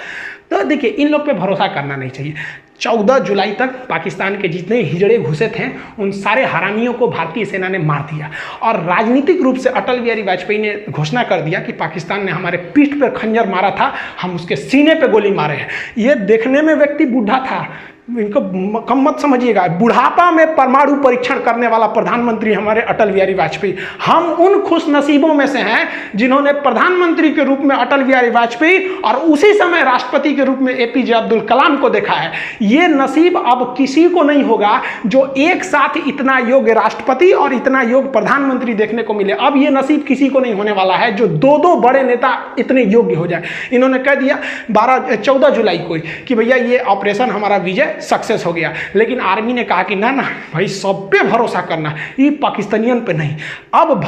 तो देखिए इन लोग पे भरोसा करना नहीं चाहिए। 14 जुलाई तक पाकिस्तान के जितने हिजड़े घुसे थे उन सारे हरामियों को भारतीय सेना ने मार दिया। और राजनीतिक रूप से अटल बिहारी वाजपेयी ने घोषणा कर दिया कि पाकिस्तान ने हमारे पीठ पर खंजर मारा था, हम उसके सीने पे गोली मारे हैं। ये देखने में व्यक्ति बूढ़ा था, इनको कम मत समझिएगा। बुढ़ापा में परमाणु परीक्षण करने वाला प्रधानमंत्री हमारे अटल बिहारी वाजपेयी। हम उन खुश नसीबों में से हैं जिन्होंने प्रधानमंत्री के रूप में अटल बिहारी वाजपेयी और उसी समय राष्ट्रपति के रूप में एपीजे अब्दुल कलाम को देखा है। ये नसीब अब किसी को नहीं होगा जो एक साथ इतना योग्य राष्ट्रपति और इतना योग्य प्रधानमंत्री देखने को मिले। अब ये नसीब किसी को नहीं होने वाला है जो दो दो बड़े नेता इतने योग्य हो जाए। इन्होंने कह दिया 14 जुलाई को कि भैया ये ऑपरेशन हमारा विजय सक्सेस हो गया, लेकिन आर्मी ने कहा कि ना ना भाई सब पे भरोसा करना, ये पाकिस्तानियन पे नहीं। अब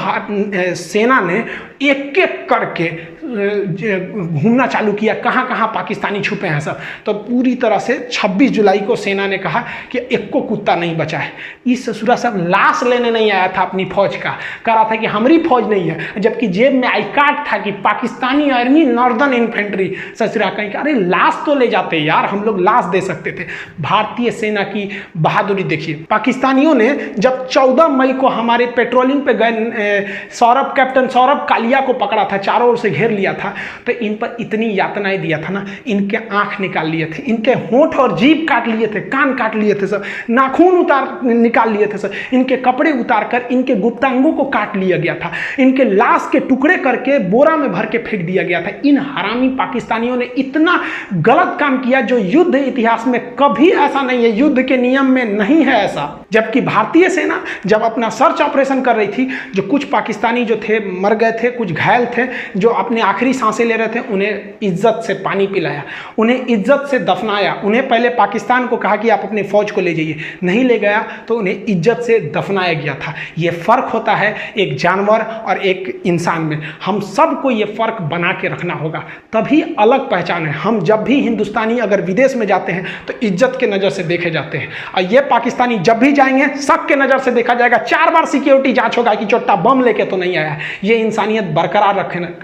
सेना ने एक एक करके घूमना चालू किया, कहाँ कहाँ पाकिस्तानी छुपे हैं सब। तो पूरी तरह से 26 जुलाई को सेना ने कहा कि एक को कुत्ता नहीं बचा है। इस ससुरा सब लाश लेने नहीं आया था अपनी फौज का, कह रहा था कि हमारी फौज नहीं है, जबकि जेब में आई कार्ड था कि पाकिस्तानी आर्मी नॉर्दर्न इन्फेंट्री। ससुरा कहीं अरे लाश तो ले जाते यार, हम लोग लाश दे सकते थे। भारतीय सेना की बहादुरी देखिए। पाकिस्तानियों ने जब 14 मई को हमारे पेट्रोलिंग पे गए कैप्टन सौरभ कालिया को पकड़ा था, चारों ओर से घेर लिया था, तो इन पर इतनी यातनाएं दिया था ना, इनके आंख निकाल लिए थे, इनके होंठ और जीभ काट लिए थे, कान काट लिए थे सब, नाखून निकाल लिए थे सब, इनके कपड़े उतार कर इनके गुप्तांगों को काट लिया गया था, इनके लाश के टुकड़े करके बोरा में भर के फेंक दिया गया था। इन हरामी पाकिस्तानियों ने इतना गलत काम किया जो युद्ध इतिहास में कभी ऐसा नहीं है, युद्ध के नियम में नहीं है ऐसा। जबकि भारतीय सेना जब अपना सर्च ऑपरेशन कर रही थी, जो कुछ पाकिस्तानी जो थे मर गए थे, कुछ घायल थे, जो अपने आखिरी सांसें ले रहे थे, उन्हें इज्जत से पानी पिलाया, उन्हें इज्जत से दफनाया। उन्हें पहले पाकिस्तान को कहा कि आप अपनी फौज को ले जाइए, नहीं ले गया तो उन्हें इज्जत से दफनाया गया था। यह फर्क होता है एक जानवर और एक इंसान में। हम सबको ये फर्क बना के रखना होगा, तभी अलग पहचान है। हम जब भी हिंदुस्तानी अगर विदेश में जाते हैं तो इज्जत के नज़र से देखे जाते हैं, और ये पाकिस्तानी जब भी जाएंगे शक के नज़र से देखा जाएगा। 4 बार सिक्योरिटी जांच होगा कि चोट्टा बम लेके तो नहीं आया है। ये इंसानियत बरकरार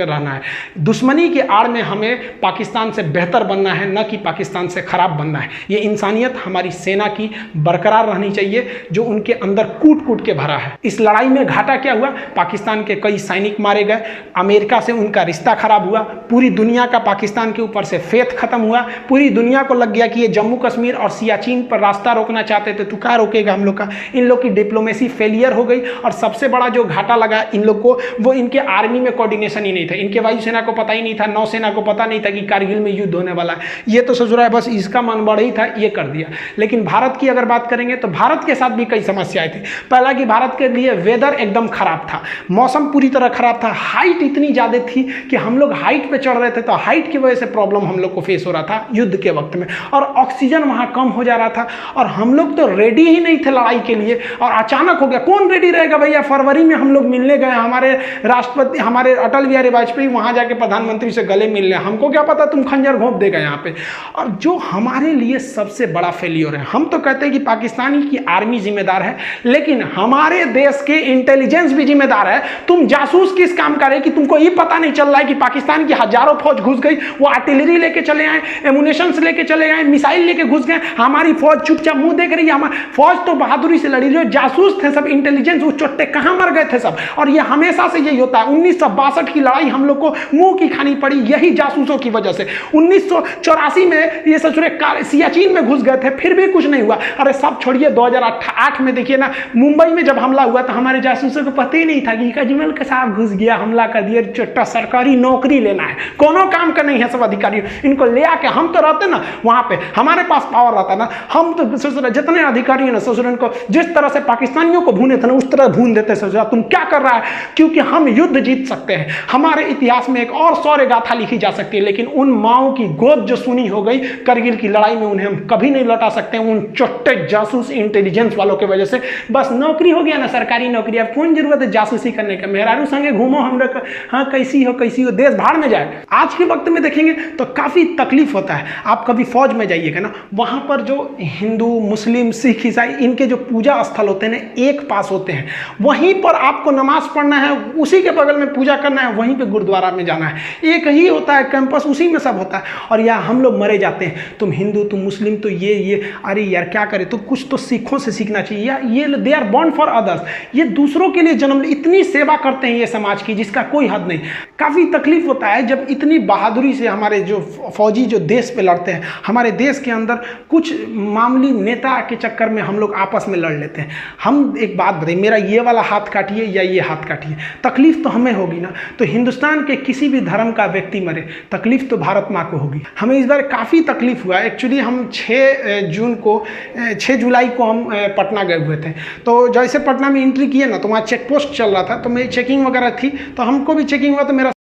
रहना है। दुश्मनी की आड़ में हमें पाकिस्तान से बेहतर बनना है, न कि पाकिस्तान से खराब बनना है। ये इंसानियत हमारी सेना की बरकरार रहनी चाहिए, जो उनके अंदर कूट कूट के भरा है। इस लड़ाई में घाटा क्या हुआ? पाकिस्तान के कई सैनिक मारे गए, अमेरिका से उनका रिश्ता खराब हुआ, पूरी दुनिया का पाकिस्तान के ऊपर से फेथ खत्म हुआ, पूरी दुनिया को लग गया कि ये जम्मू कश्मीर और सियाचिन पर रास्ता रोकना चाहते थे, तो क्या रोकेगा हम लोग का? इन लोग की डिप्लोमेसी फेलियर हो गई। और सबसे बड़ा जो घाटा लगा इन लोग को, वो इनके आर्मी में कोऑर्डिनेशन ही नहीं था। इनके वायुसेना को पता ही नहीं था, नौसेना को पता नहीं था कि कारगिल में युद्ध होने वाला है। ये तो ससुरा बस इसका मन बढ़ ही था, ये कर दिया। लेकिन भारत की अगर बात करेंगे तो भारत के साथ भी कई समस्याएं थी। पहला कि भारत के लिए वेदर एकदम खराब था, मौसम पूरी तरह खराब था, हाइट इतनी ज़्यादा थी कि हम लोग हाइट पे चढ़ रहे थे तो हाइट की वजह से प्रॉब्लम हम लोग को फेस हो रहा था युद्ध के वक्त में, और ऑक्सीजन वहाँ कम हो जा रहा था, और हम लोग तो रेडी ही नहीं थे लड़ाई के लिए। और अचानक हो गया, कौन रेडी रहेगा भैया? फरवरी में हम लोग मिलने गए, हमारे राष्ट्रपति हमारे अटल बिहारी वाजपेयी वहाँ जाके प्रधानमंत्री से गले मिलने, हमको क्या पता तुम खंजर घोंप देगा यहाँ पे। और जो हमारे लिए सबसे बड़ा फेलियर है, हम तो कहते हैं कि पाकिस्तानी की आर्मी जिम्मेदार है, लेकिन हमारे देश के इंटेलिजेंस भी जिम्मेदार है। तुम जासूस किस काम का रहे कि तुमको ये पता नहीं चल रहा है कि पाकिस्तान की हजारों फौज घुस गई, वो आर्टिलरी लेके चले आए, एमुनेशंस लेके चले आए, मिसाइल लेके घुस गए, हमारी फौज चुपचाप मुंह देख रही है। हमारी फौज तो बहादुरी से लड़ी, जो जासूस थे सब, इंटेलिजेंस, वो चोट्टे कहाँ मर गए थे सब। और ये हमेशा से यही होता है। 1962 की लड़ाई हम लोग को मुंह की खानी पड़ी यही जासूसों की वजह से। 1984 में ये ससुरे सियाचिन में घुस गए थे, फिर भी कुछ नहीं हुआ। अरे सब छोड़िए, 2008 में देखिए ना, मुंबई में जब हमला हुआ तो हमारे जासूसों को पता ही नहीं था कि अजमल के साथ घुस गया, हमला कर दिया, चोट्टा सरकारी नौकरी लेना है, कोनो काम का नहीं है सब अधिकारी। इनको ले आके हम तो रहते ना वहां पे, हमारे पास पावर रहता ना, हम तो ससुरा जितने अधिकारी है ना ससुर, इनको जिस तरह से पाकिस्तानियों को भूने थे ना उस तरह भून देते ससुरा। तुम क्या कर रहा है? क्योंकि हम युद्ध जीत सकते हैं। हमारे इतिहास में एक और शौर्य गाथा लिखी जा सकती है, लेकिन उन माओं की गोद जो सुनी हो गई करगिल की लड़ाई में, उन्हें हम कभी नहीं लौटा सकते उन चोट्टे जासूस इंटेलिजेंस वालों की वजह से। बस नौकरी हो गया ना, सरकारी नौकरी, अब कौन जरूरत है जासूसी करने का? मेहरारू संगे घूमो, हम लोग हाँ कैसी हो देश भाड़ में जाए। आज के वक्त में देखेंगे तो काफी तकलीफ होता है। आप कभी फौज में जाइएगा ना, वहां पर जो हिंदू, मुस्लिम, सिख, ईसाई, इनके जो पूजा स्थल होते हैं एक पास होते हैं, वहीं पर आपको नमाज पढ़ना है, उसी के बगल में पूजा करना है, वहीं पे गुरुद्वारा में जाना है, एक ही होता है कैंपस, उसी में सब होता है। और यहाँ हम लोग मरे जाते हैं, तुम हिंदू तुम मुस्लिम तो ये अरे यार क्या करें, तो कुछ तो सिखों से सीखना चाहिए। या ये they are born for others, ये दूसरों के लिए जन्म, इतनी सेवा करते हैं ये समाज की जिसका कोई हद नहीं। काफ़ी तकलीफ होता है जब इतनी बहादुरी से हमारे जो फौजी जो देश पे लड़ते हैं, हमारे देश के अंदर कुछ मामूली नेता के चक्कर में हम लोग आपस में लड़ लेते हैं। हम एक बात बताइए, मेरा ये वाला हाथ काटिए या ये हाथ काटिए, तकलीफ तो हमें होगी ना। तो हिंदुस्तान के किसी भी धर्म का व्यक्ति मरे, तकलीफ तो भारत माँ को होगी। हमें इस बार काफ़ी तकलीफ हुआ। एक्चुअली हम 6 जुलाई को हम पटना गए हुए थे। तो जैसे पटना में एंट्री किए ना, तो वहाँ चेक पोस्ट चल रहा था, तो मेरी चेकिंग वगैरह थी, तो हमको भी चेकिंग हुआ, तो मेरा